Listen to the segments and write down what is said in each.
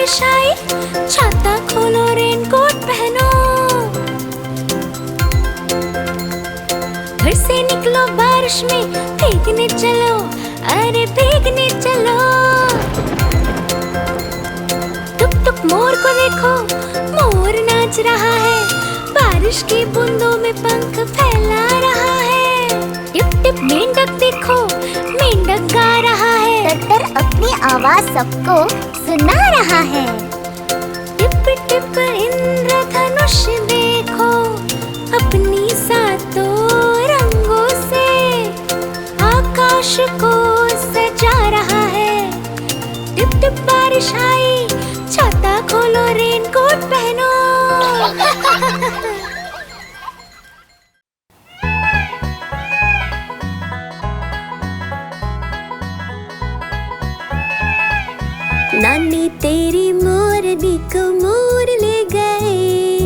बारिश आई, छाता खोलो रेनकोट पहनो। घर से निकलो बारिश में, भीगने चलो, अरे भीगने चलो। टुक टुक मोर को देखो, मोर नाच रहा है, बारिश की बूंदों में पंख फैला रहा है। टिप टिप मेंढक देखो, मेंढक गा रहा है, टट्टर अपनी आवाज सबको सुना रहा है। टिप टिप इंद्रधनुष देखो, अपनी सातों रंगों से आकाश को सजा रहा है। टिप टिप बारिश आई, छाता खोलो रेनकोट पहनो। नानी तेरी मोरनी को मोर ले गए,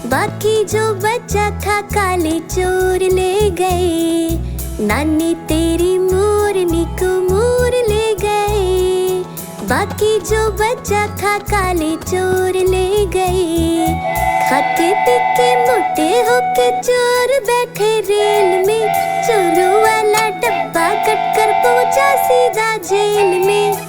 बाकी जो बचा था काले चोर ले गए। नानी तेरी मोरनी को मोर ले गए, बाकी जो बचा था काले चोर ले गए। खाते पीके मोटे होके चोर बैठे रेल में, चोरों वाला डब्बा कट कर पहुंचा सीधा जेल में।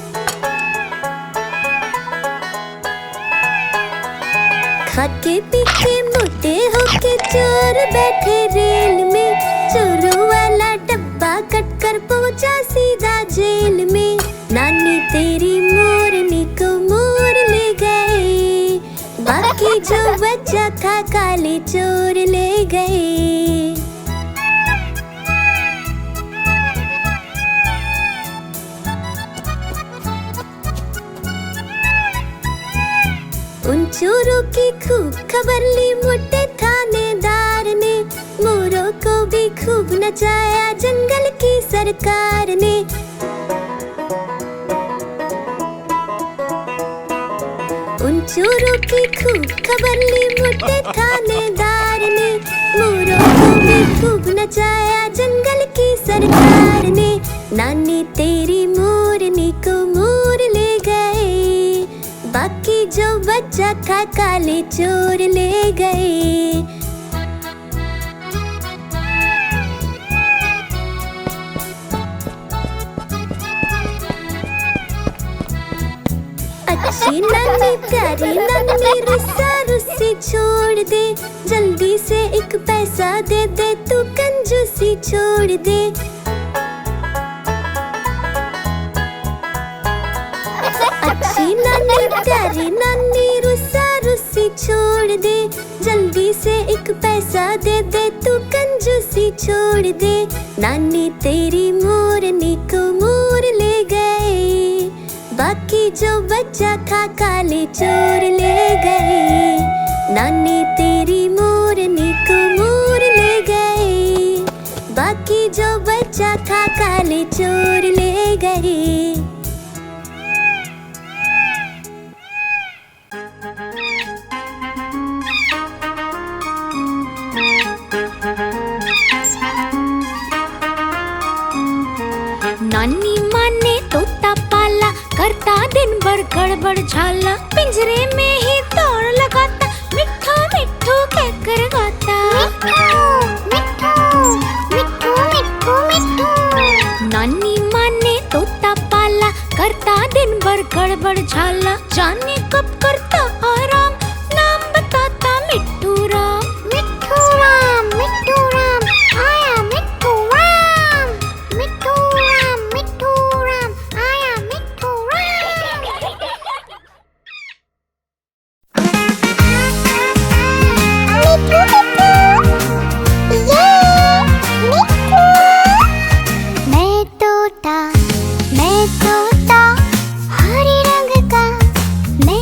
खाके पीके मोटे होके चोर बैठे रेल में, चोरों वाला डब्बा कट कर पहुंचा सीधा जेल में। नानी तेरी मोरनी को मोर ले गए, बाकी जो बचा था काले चोर ले गए। उन चोरों की खूब खबर ली मोटे थानेदार ने, मोरों को भी खूब नचाया जंगल की सरकार ने। उन चोरों की खूब खबर ली मोटे थानेदार ने, मोरों को भी खूब नचाया जंगल की सरकार ने। नानी तेरी मोरनी को मोर ले गए, बाकी जो बचा था काले चोर ले गए। अच्छी नानी प्यारी नानी रुस्सा रुस्सी छोड़ दे, जल्दी से एक पैसा दे दे, तू कंजूसी छोड़ दे। अच्छी नानी प्यारी नानी रुस्सा रुस्सी छोड़ दे, जल्दी से एक पैसा दे दे, तू कंजूसी छोड़ दे। नानी तेरी मोरनी को मोर ले गए, बाकी जो बचा था काले चोर ले गए। नानी तेरी मोरनी को मोर ले गए, बाकी जो बचा था काले चोर ले गए। नानी माँ ने तोता पाला, करता दिन भर गड़बड़ झाला, पिंजरे में ही दौड़ लगाता, मिट्ठू मिट्ठू कहकर गाता। मिट्ठू मिट्ठू मिट्ठू मिट्ठू। नानी माँ ने तोता पाला, करता दिन भर गड़बड़ झाला, जाने कब करता आराम, नाम बताता मिट्ठू राम। मिट्ठू राम आया मिट्ठू राम, मिट्ठू राम आया मिट्ठू राम। मैं तोता हरे रंग का, मैं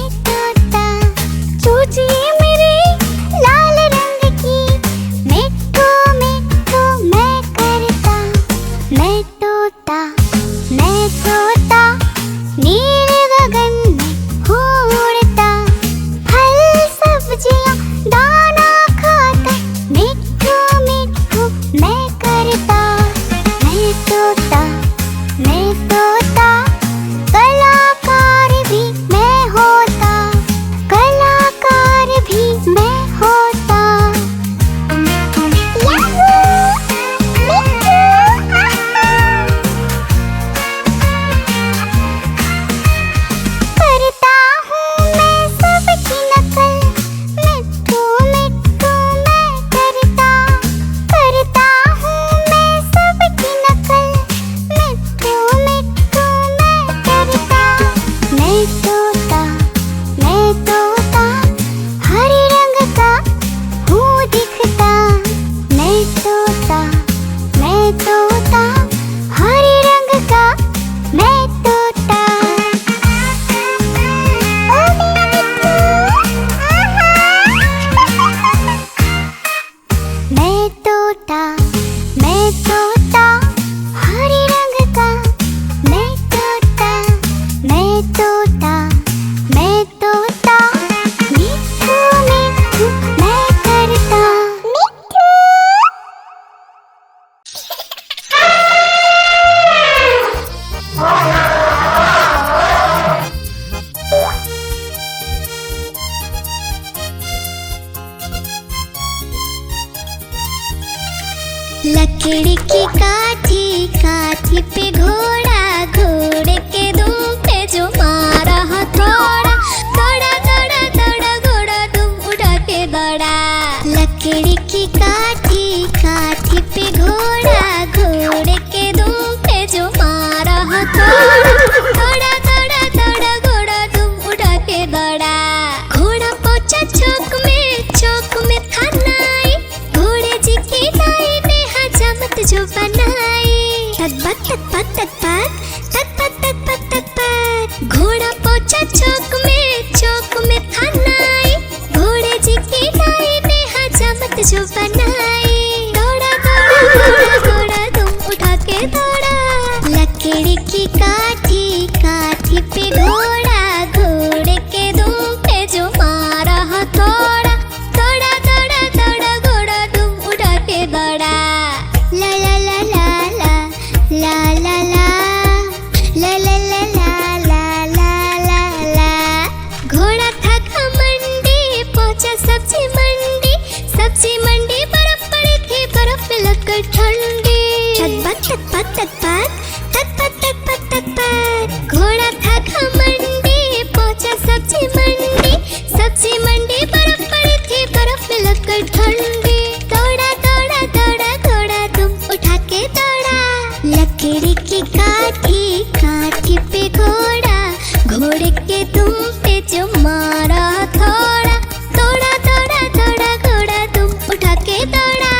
तोता, मैं तोता, हरे रंग का मैं तोता। ओ मेरा मिट्ठू, आहा। मैं तोता, हरे रंग का मैं तोता, मैं तोता, मैं तोता। मिट्ठू मिट्ठू मैं करता मिट्ठू। लकड़ी की काठी, काठी पे घोड़ा, घोड़े के दुम पे जो मारा हथौड़ा, दौड़ा दौड़ा दौड़ा घोड़ा दुम उठा के दौड़ा। लकड़ी की काठी, काठी पे घोड़ा, घोड़े के दुम पे जो मारा हथौड़ा, दौड़ा दौड़ा दौड़ा घोड़ा दुम उठा के दौड़ा। घोड़ा पहुंचा चौक में था नाई, घोड़े जी की दाई ने हजामत जो बनाई। तक पक तक पक घोड़ा पहुंचा चौक में था नाई, घोड़े जी की दाई ने हजामत जो बनाई। दौड़ा दौड़ा दौड़ा दौड़ा तुम उठा के दौड़ा। लकड़ी की काठी, काठी पे घोड़ा, घोड़े के दुम पे जो मारा हथौड़ा, दौड़ा दौड़ा दौड़ा घोड़ा तुम उठा के दौड़ा। ला ला ला ला ला ला ला ला ला ला ला ला ला ला ला। घोड़ा था घमंडी, पहुंचा सब्जी मंडी, सब्जी मंडी बर्फ पड़ी थी, बर्फ में लगकर ठंडी। तक पक घोड़ा था घमंडी, पहुंचा सब्जी मंडी, सब्जी मंडी बर्फ पड़ी थी, बर्फ में लगकर ठंडी। दौड़ा दौड़ा दौड़ा घोड़ा तुम उठा के दौड़ा। लकड़ी की काठी, काठी पे घोड़ा, घोड़े के तुम पे जो मारा हथौड़ा, दौड़ा दौड़ा दौड़ा घोड़ा तुम उठा के दौड़ा।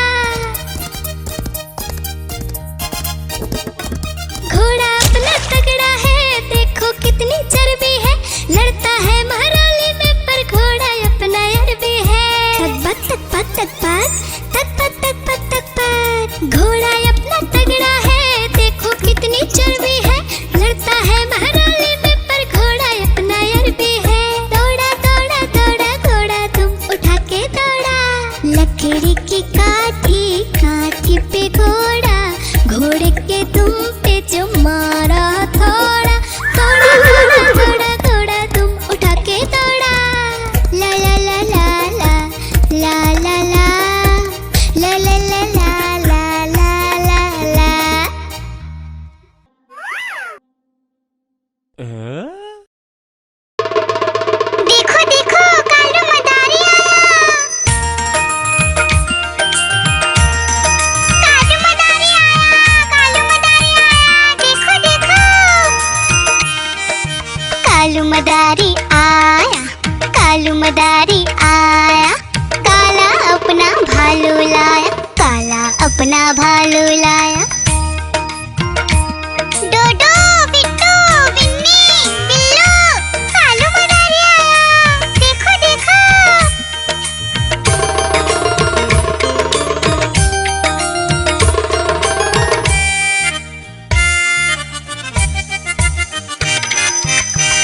घोड़ा अपना तगड़ा है, देखो कितनी चर्बी है, लड़ता है महाराली में पर घोड़ा अपना अरबी है। तक पक घोड़ा अपना तगड़ा है, देखो कितनी चर्बी है, लड़ता है महाराली में पर घोड़ा अपना अरबी है। दौड़ा दौड़ा दौड़ा घोड़ा तुम उठा के दौड़ा। लकड़ी की काठी, काठी पे घोड़ा, घोड़े के तुम पे जो मारा हथौड़ा, दौड़ा दौड़ा दौड़ा घोड़ा तुम उठा के दौड़ा। ला ला ला ला ला ला ला ला ला ला ला ला ला ला ला ला। देखो देखो कालू मदारी आया, कालू मदारी आया, कालू मदारी आया, देखो देखो। कालू मदारी आया, कालू मदारी आया, काला अपना भालू लाया, काला अपना भालू लाया। डोडो बिट्टू बिन्नी बिल्लू, कालू मदारी आया, देखो देखो।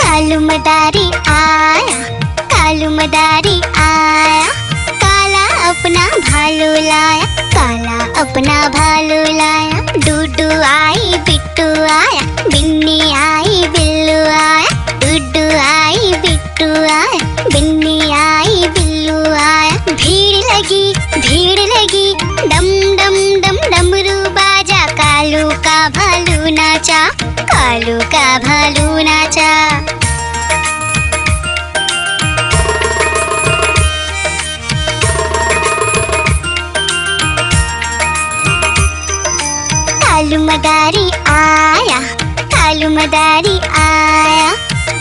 कालू मदारी आया, कालू मदारी आया, काला अपना भालू लाया, काला अपना भालू लाया। डूडू आई बिट्टू आया, बिन्नी आई बिल्लू आया, डूडू आई बिट्टू आया, बिन्नी आई बिल्लू आया। भीड़ लगी डम डम डम डमरू बाजा, कालू का भालू नाचा, कालू का भालू नाचा। कालू मदारी आया, कालू मदारी आया,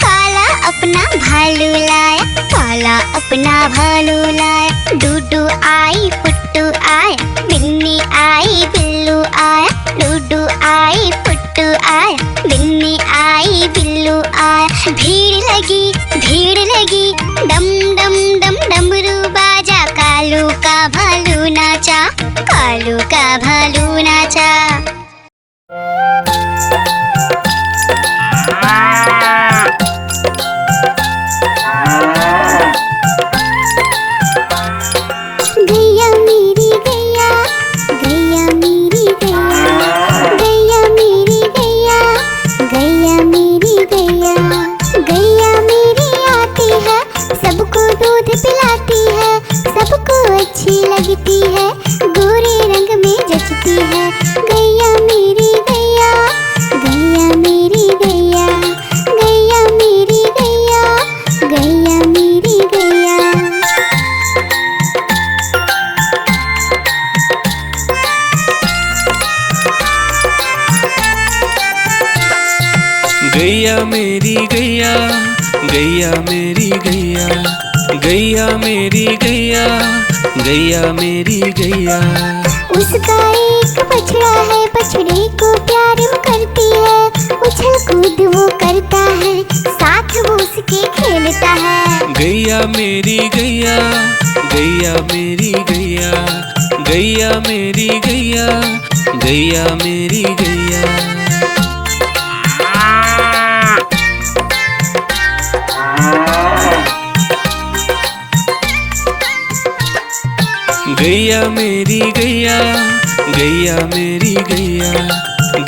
काला अपना भालू लाया, काला अपना भालू लाया। डूडू आई पुट्टू आया, बिन्नी छोटू आया, बिन्नी आई, बिल्लू आया। भीड़ लगी, डम डम डम डमरू बाजा। कालू का भालू नाचा, कालू का भालू नाचा। गैया मेरी गैया, गैया मेरी गैया, गैया मेरी गैया, गैया मेरी गैया। गैया मेरी आती है, सबको दूध पिलाती है, सबको अच्छी लगती है, गोरे रंग में जचती है। गैया मेरी गैया, गैया मेरी गैया, गैया मेरी गैया, गैया मेरी गैया। गैया मेरी गैया, गैया मेरी गैया, गैया मेरी गैया, गैया मेरी गैया। उसका एक बछड़ा है, बछड़े को प्यार वो करती है, उछल कूद वो करता है, साथ वो उसके खेलता है। गैया मेरी गैया, गैया मेरी गैया, गैया मेरी गैया, गैया मेरी गैया। गैया मेरी गैया, गैया मेरी गैया,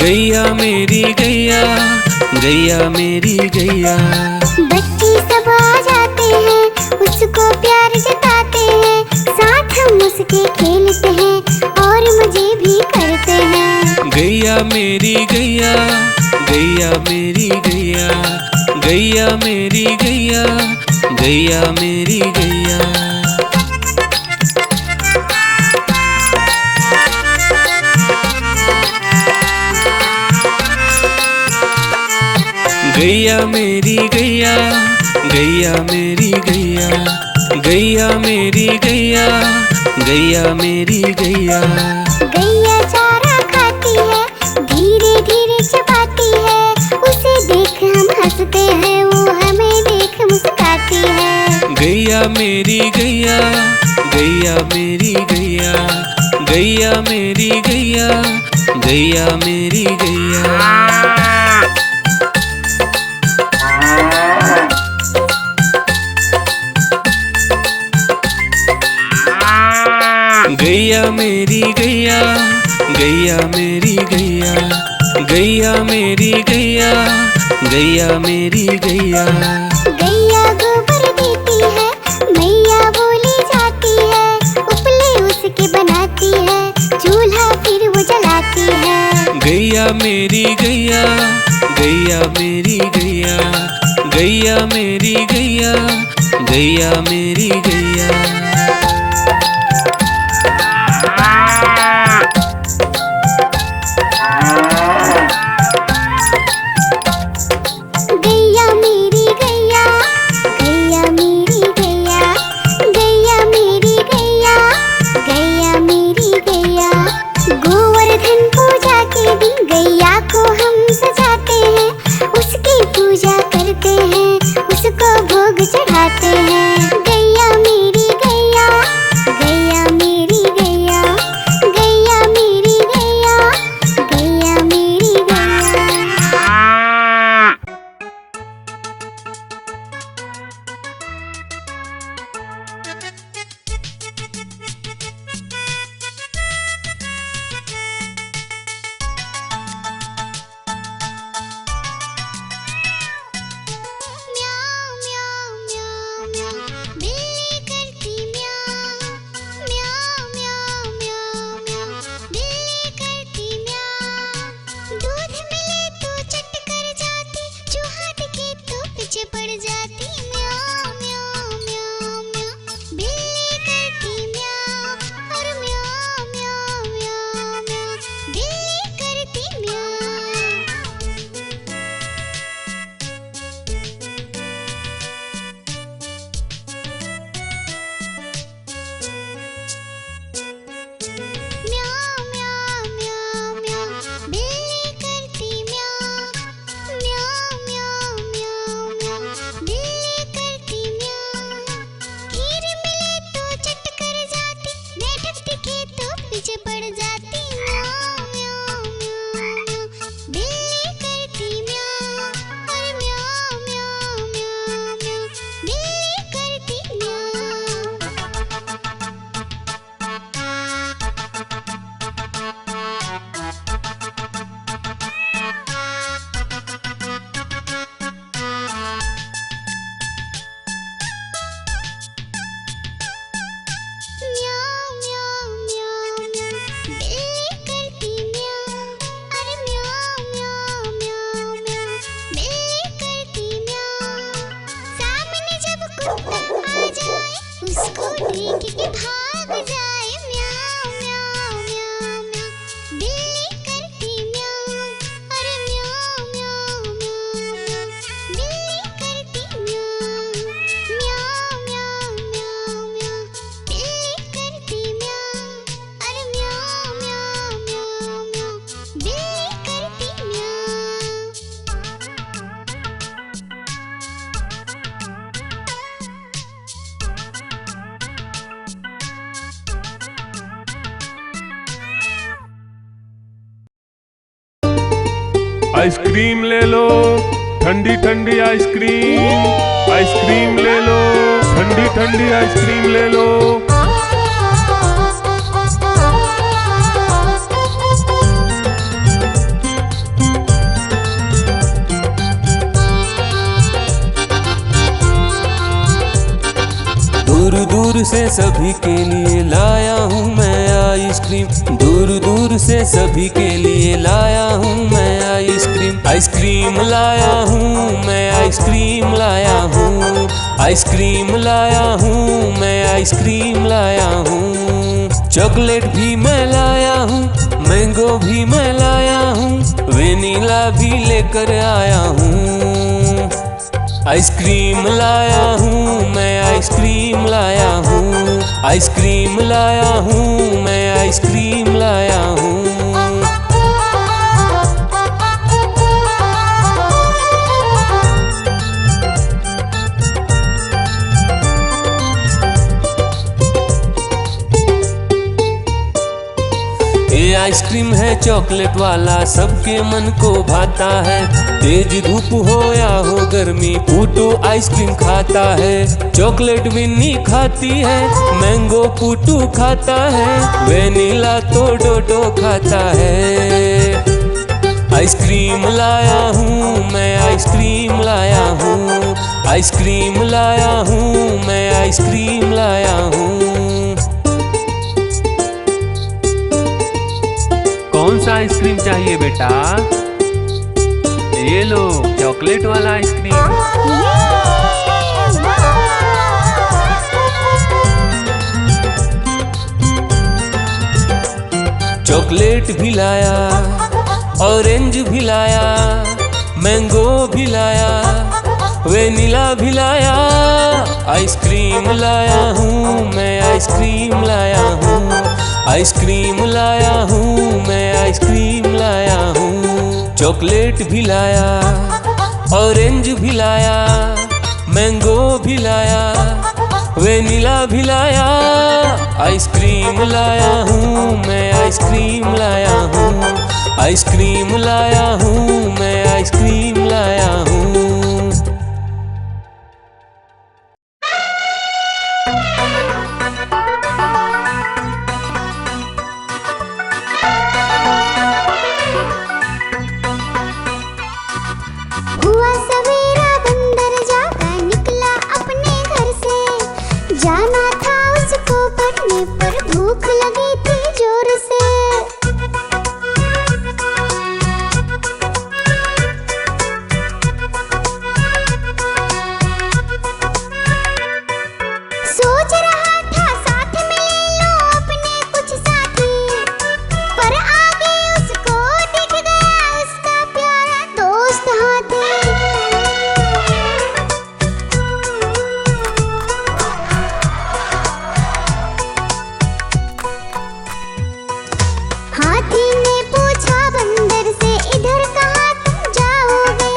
गैया मेरी गैया, गैया मेरी गैया। बच्चे सब आ जाते हैं, उसको प्यार जताते हैं, साथ हम उसके खेलते हैं और मजे भी करते हैं। गैया मेरी गैया, गैया मेरी गैया, गैया मेरी गैया, गैया मेरी गैया। गैया मेरी गैया, गैया मेरी गैया, गैया मेरी गैया, गैया मेरी गैया। गैया चारा खाती है, धीरे धीरे चबाती है, उसे देख हम हंसते हैं, वो हमें देख मुस्काती है। गैया मेरी गैया, गैया मेरी गैया, गैया मेरी गैया, गैया मेरी गैया। गैया मेरी गैया, गैया मेरी गैया, गैया मेरी गैया, गैया मेरी गैया। गैया गोबर देती है, मैया बोली जाती है, उपले उसके बनाती है, चूल्हा फिर वो जलाती है। गैया मेरी गैया, गैया मेरी गैया, गैया मेरी गैया, गैया मेरी गैया। गैया मेरी गैया, गैया मेरी गैया, गैया मेरी गैया, गैया मेरी गैया। गोवर्धन पूजा के दिन गैया को हम सजाते हैं, उसकी पूजा करते हैं, उसको भोग चढ़ाते हैं। गैया मेरी गैया, गैया आइसक्रीम ले लो, ठंडी ठंडी आइसक्रीम। आइसक्रीम ले लो, ठंडी ठंडी आइसक्रीम ले लो। दूर दूर से सभी के लिए लाया हूँ मैं आइसक्रीम। दूर दूर से सभी के लिए लाया हूँ मैं आइसक्रीम। आइसक्रीम लाया हूँ मैं, आइसक्रीम लाया हूँ। आइसक्रीम लाया हूँ मैं, आइसक्रीम लाया हूँ। चॉकलेट भी मैं लाया हूँ, मैंगो भी मैं लाया हूँ, वेनिला भी लेकर आया हूँ। आइसक्रीम लाया हूँ मैं, आइसक्रीम लाया हूँ। आइसक्रीम लाया हूँ मैं, आइसक्रीम लाया हूँ। ये आइसक्रीम है चॉकलेट वाला, सबके मन को भाता है। तेज धूप हो या हो गर्मी, पूटू आइसक्रीम खाता है। चॉकलेट विन्नी खाती है, मैंगो पूटू खाता है, वेनिला तो डोडो खाता है। आइसक्रीम लाया हूँ मैं, आइसक्रीम लाया हूँ। आइसक्रीम लाया हूँ मैं, आइसक्रीम लाया हूँ। कौन सा आइसक्रीम चाहिए बेटा? ये लो चॉकलेट वाला आइसक्रीम। चॉकलेट भी लाया, ऑरेंज भी लाया, मैंगो भी लाया, वेनिला भी लाया। आइसक्रीम लाया हूँ मैं, आइसक्रीम लाया हूँ। आइसक्रीम लाया हूँ मैं, आइसक्रीम लाया हूँ। चॉकलेट भी लाया, ऑरेंज भी लाया, मैंगो भी लाया, वेनिला भी लाया। आइसक्रीम लाया हूँ मैं, आइसक्रीम लाया हूँ। आइसक्रीम लाया हूँ मैं, आइसक्रीम लाया हूँ। हुआ सवेरा बंदर जागा निकला अपने घर से। जाना था उसको पढ़ने पर भूख लगी थी जोर से। सोच रहा था साथ में ले लो अपने कुछ साथी, पर आगे उसको दिख गया उसका प्यारा दोस्त हाथी। हाथी ने पूछा बंदर से, इधर कहाँ तुम जाओगे?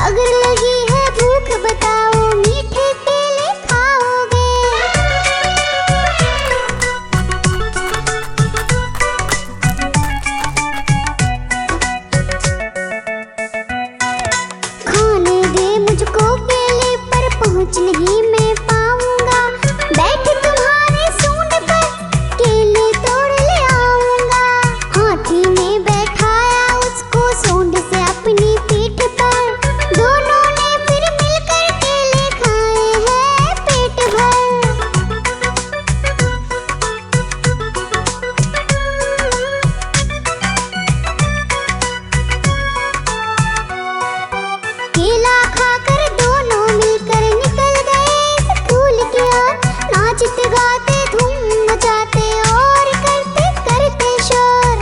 अगर लगी है भूख बताओ, मीठे केले खाओगे? खाने दे मुझको केले, पर पहुँच नहीं मैं पाऊंगा। बैठ तुम्हारे सूंड पर केले तोड़ ले आऊंगा। हाथी ने बैठाया उसको सूंड से अपनी पीठ पर। दोनों ने फिर मिलकर केले खाए हैं पेट भर। केला खाकर दोनों मिलकर निकल गए स्कूल की ओर। नाचते गाते धूम मचाते और करते करते शोर।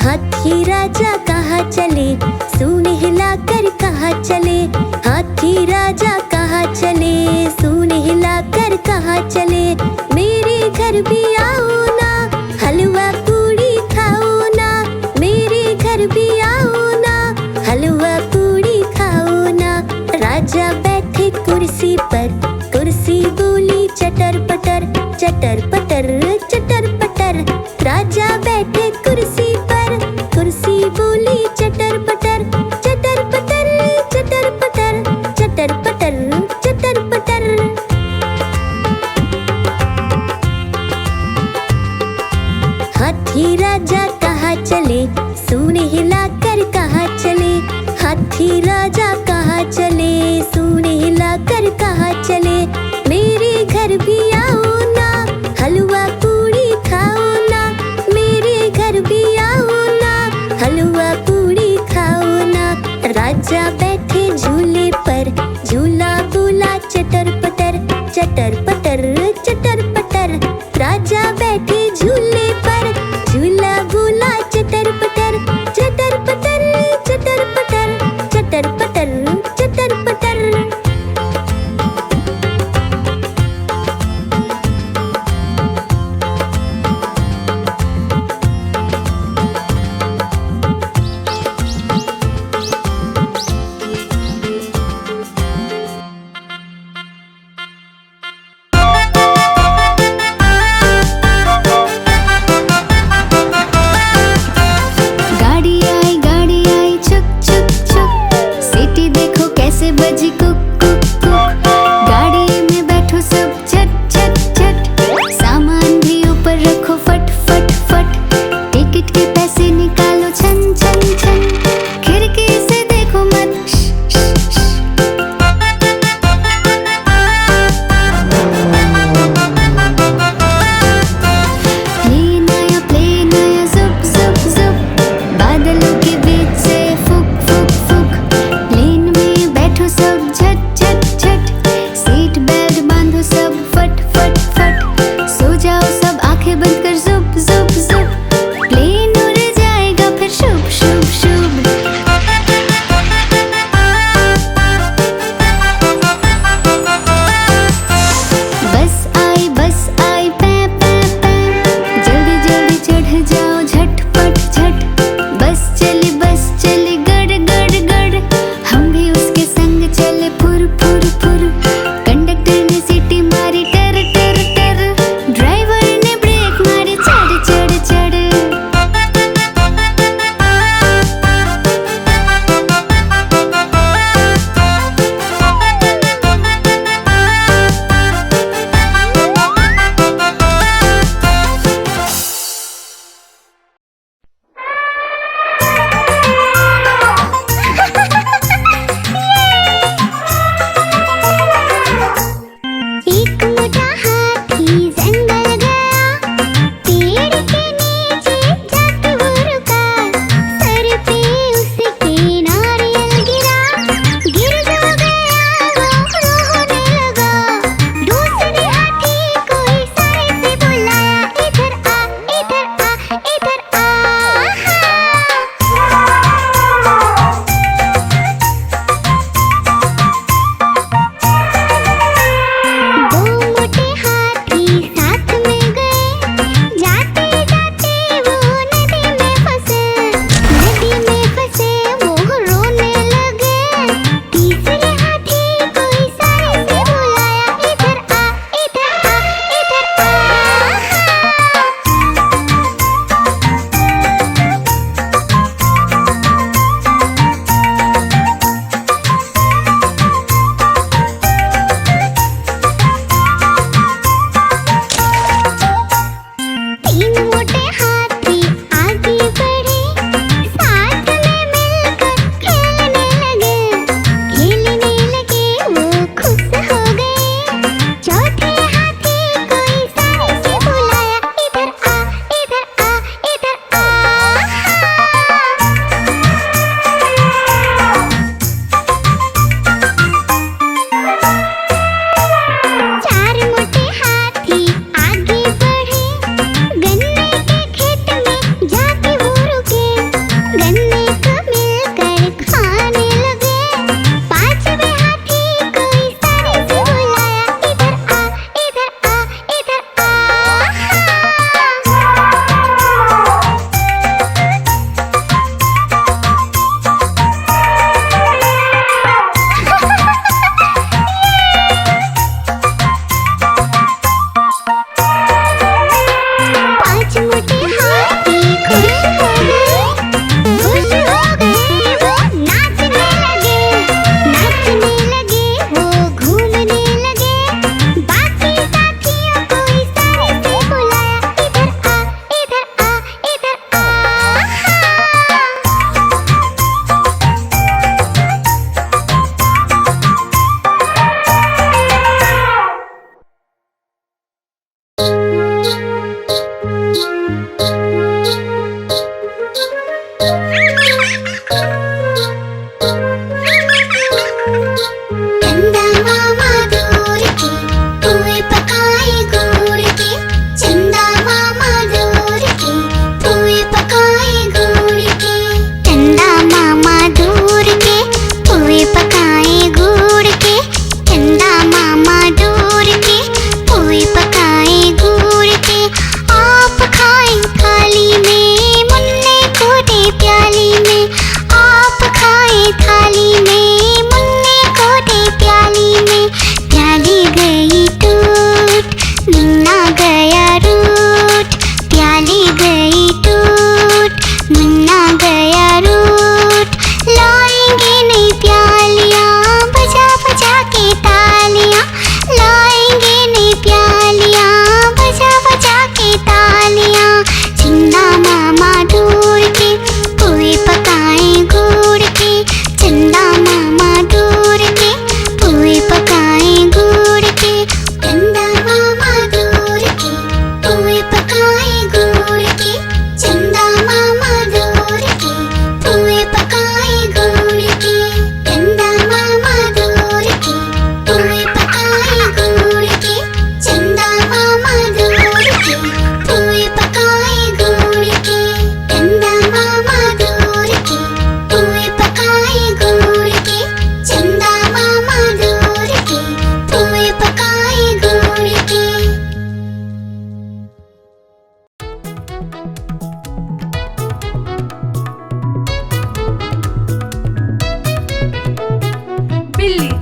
हाथी राजा कहाँ चले, सूंड हिलाकर कहाँ कहाँ चले, हाथी राजा कहाँ चले, सूंड हिलाकर कहाँ चले। मेरे घर भी आओ ना, हलवा पूड़ी खाओ ना, मेरे घर भी आओ ना, हलवा पूड़ी खाओ ना। राजा बैठे कुर्सी पर, कुर्सी बोली चटर पटर, चटर पटर चटर पटर। राजा बैठे कुर्सी पर, कुर्सी बोली चटर पटर, चटर पटर चटर पटर, चटर पटर चटर पटर। हाथी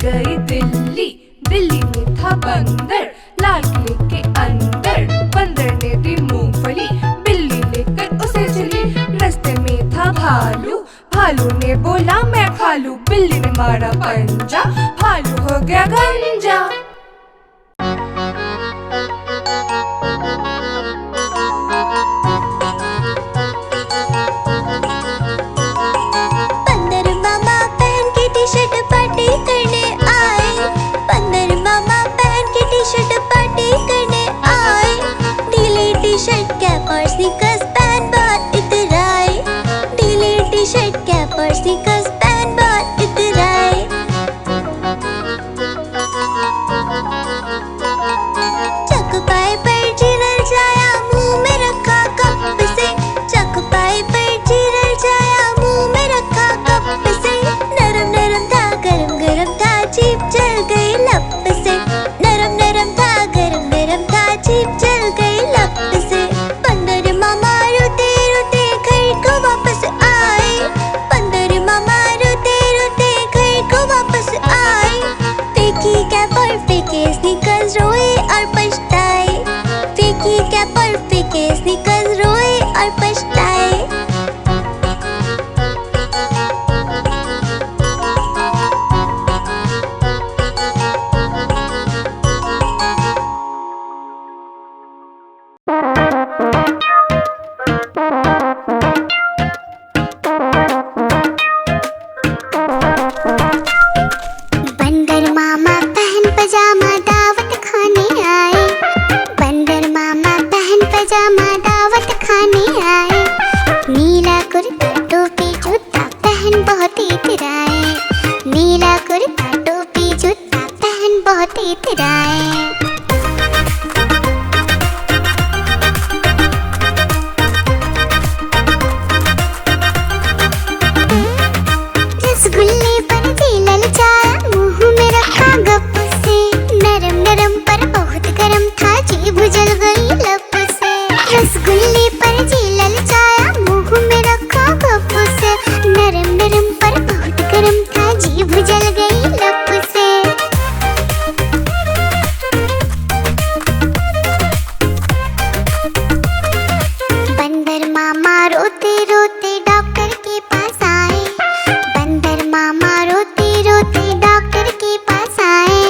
गई दिल्ली। दिल्ली में था बंदर, लाल किले के अंदर। बंदर ने दी मूंगफली, बिल्ली लेकर उसे चली। रास्ते में था भालू, भालू ने बोला मैं खा लूं। बिल्ली ने मारा पंजा, भालू हो गया गंजा। बंदर मामा पहन के टी-शर्ट पार्टी करने आए। बंदर मामा पहन के टी-शर्ट पार्टी करने आए। ढीली टी-शर्ट कैप और स्नीकर्स पहन बहुत इतराए। ढीली टी-शर्ट कैप और स्नीकर्स पहन बहुत इतराए। चकपाई पर चिरल जाया, मुंह में रखा कप से। चकपाई पर चिरल जाया, मुंह में रखा कप से। नरम नरम था, गरम गरम था, जीभ जल गई लप से। नरम नरम था, गरम गरम था, जीभ जल गई लप से। बंदर मामा रोते रोते घर को वापस आए। बंदर मामा रोते रोते घर को वापस आए। फेंकी कैप और फेंके स्नीकर्स, रोए और पछताए। फेंकी कैप और फेंके स्नीकर्स, रोए और पछताए। बंदर मामा पहन पजामा दावत खाने आए। बंदर मामा पहन पजामा दावत खाने आए। नीला कुर्ता टोपी जूता पहन बहुत इतराए। नीला कुर्ता टोपी जूता पहन बहुत इतराए। रसगुल्ले पर जी ललचाया, मुंह में रखा गप से। नरम नरम पर बहुत गरम था, जीभ जल गई लप से। रसगुल्ले पर जी ललचाया, मुंह में रखा गप से। नरम नरम पर बहुत गरम था, जीभ जल गई लप से। बंदर मामा रोते रोते डॉक्टर के पास आए। बंदर मामा रोते रोते डॉक्टर के पास आए।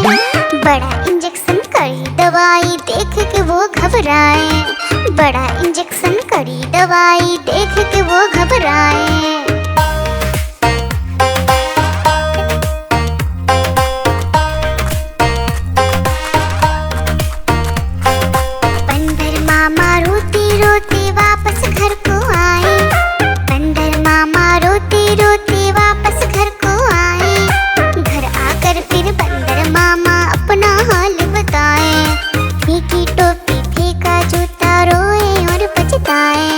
बड़ा इंजेक्शन कड़ी दवाई देख के वो घबराए। बड़ा इंजेक्शन कड़ी दवाई देख के वो घबराए। बंदर मामा रोते रोते वापस घर को आए। बंदर मामा रोते रोते वापस घर को आए। घर आकर फिर बंदर मामा अपना हाल बताए। फेंकी टोपी फेंका जूता, रोए और पछताए।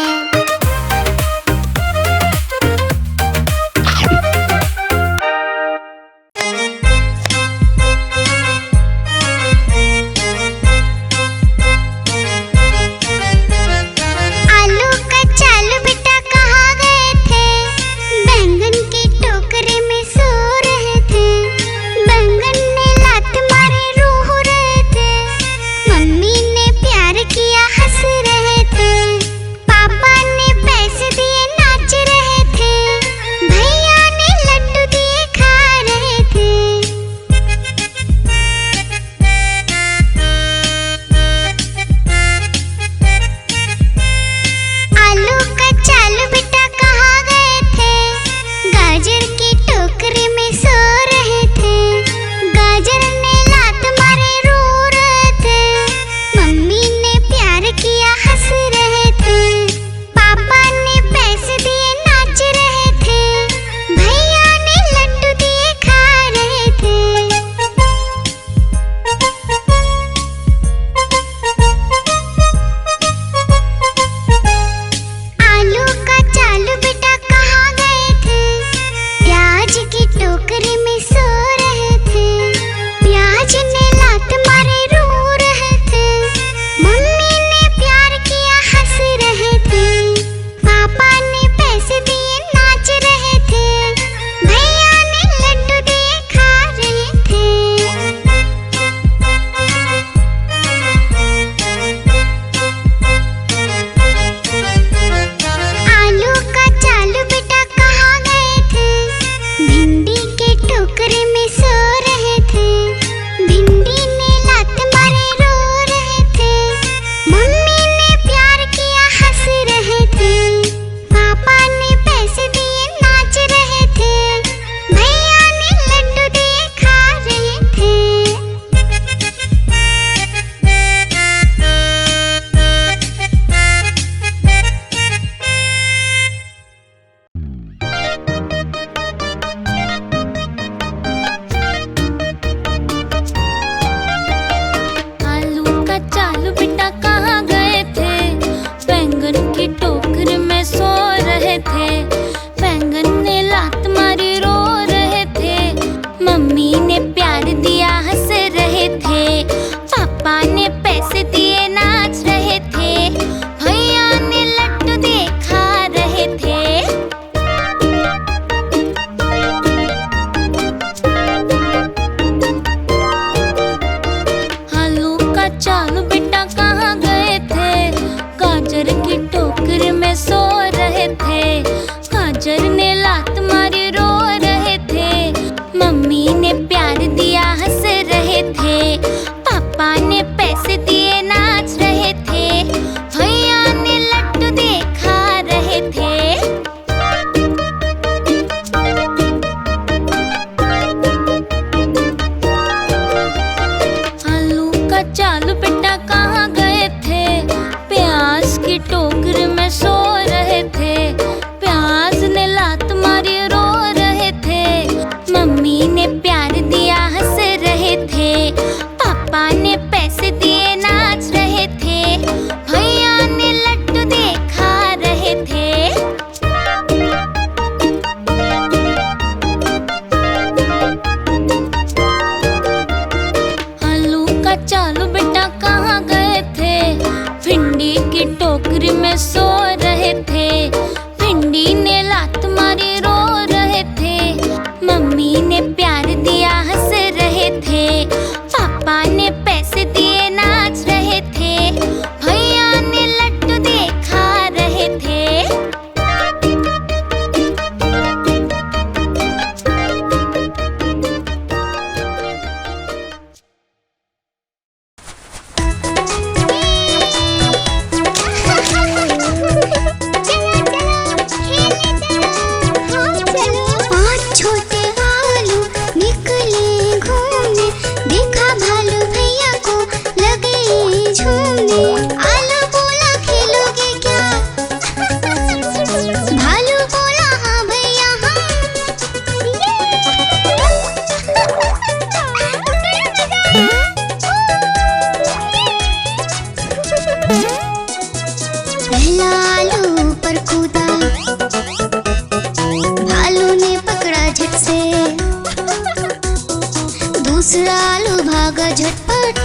दूसरा आलू भागा झटपट,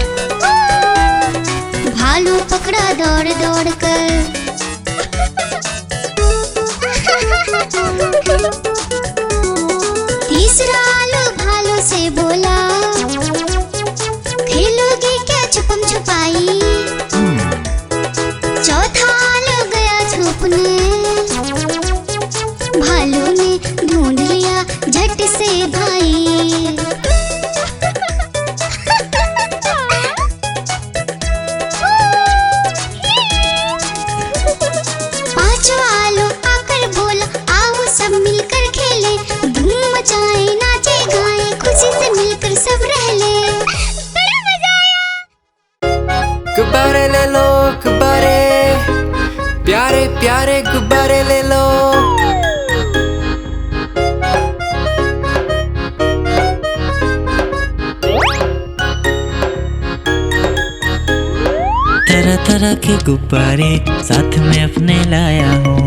भालू पकड़ा दौड़ दौड़ कर। तीसरा आलू भालू से बोला, खेलोगे क्या छुपम छुपाई। चौथा आलू गया छुपने, भालू ने ढूंढ लिया झट से भाई। पांचवा आलू आकर बोला, आओ सब मिलकर खेले, धूम मचाए नाचे गाए, खुशी से मिलकर सब रह ले। बड़ा मजा आया। गुब्बारे ले लो गुब्बारे, प्यारे प्यारे गुब्बारे ले लो। तरह तरह के गुब्बारे साथ में अपने लाया हूँ।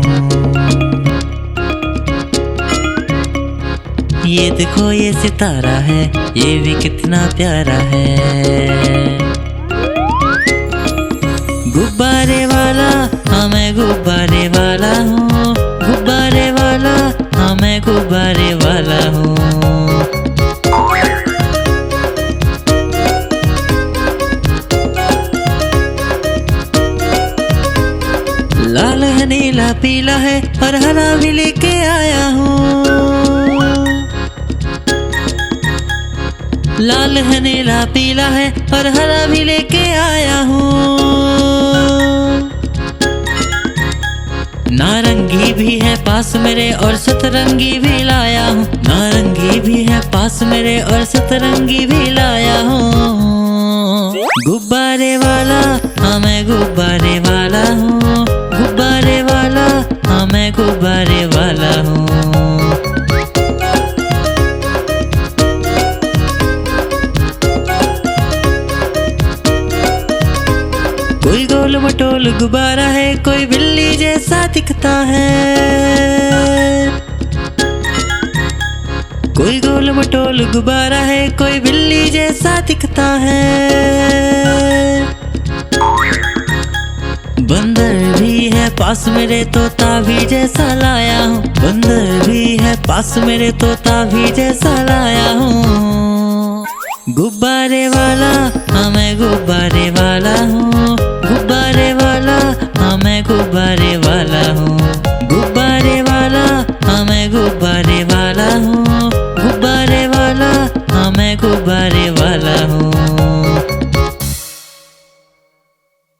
ये देखो ये सितारा है, ये भी कितना प्यारा है। गुब्बारे वाला हाँ मैं गुब्बारे वाला हूँ, गुब्बारे वाला हाँ मैं गुब्बारे वाला हूँ। लाल है नीला पीला है और हरा भी लेके आया हूँ। लाल है नीला पीला है और हरा भी लेके आया हूँ। नारंगी भी है पास मेरे और सतरंगी भी लाया हूँ। नारंगी भी है पास मेरे और सतरंगी भी लाया हूँ। गुब्बारे वाला हाँ मैं गुब्बारे वाला हूँ, गुब्बारे वाला हाँ मैं गुब्बारे वाला हूँ। कोई गोल मटोल गुब्बारा है, कोई बिल्ली जैसा दिखता है। कोई गोल मटोल गुब्बारा है, कोई बिल्ली जैसा दिखता है। बंदर भी है पास मेरे, तोता भी जैसा लाया हूँ। बंदर भी है पास मेरे, तोता भी जैसा लाया हूँ। गुब्बारे वाला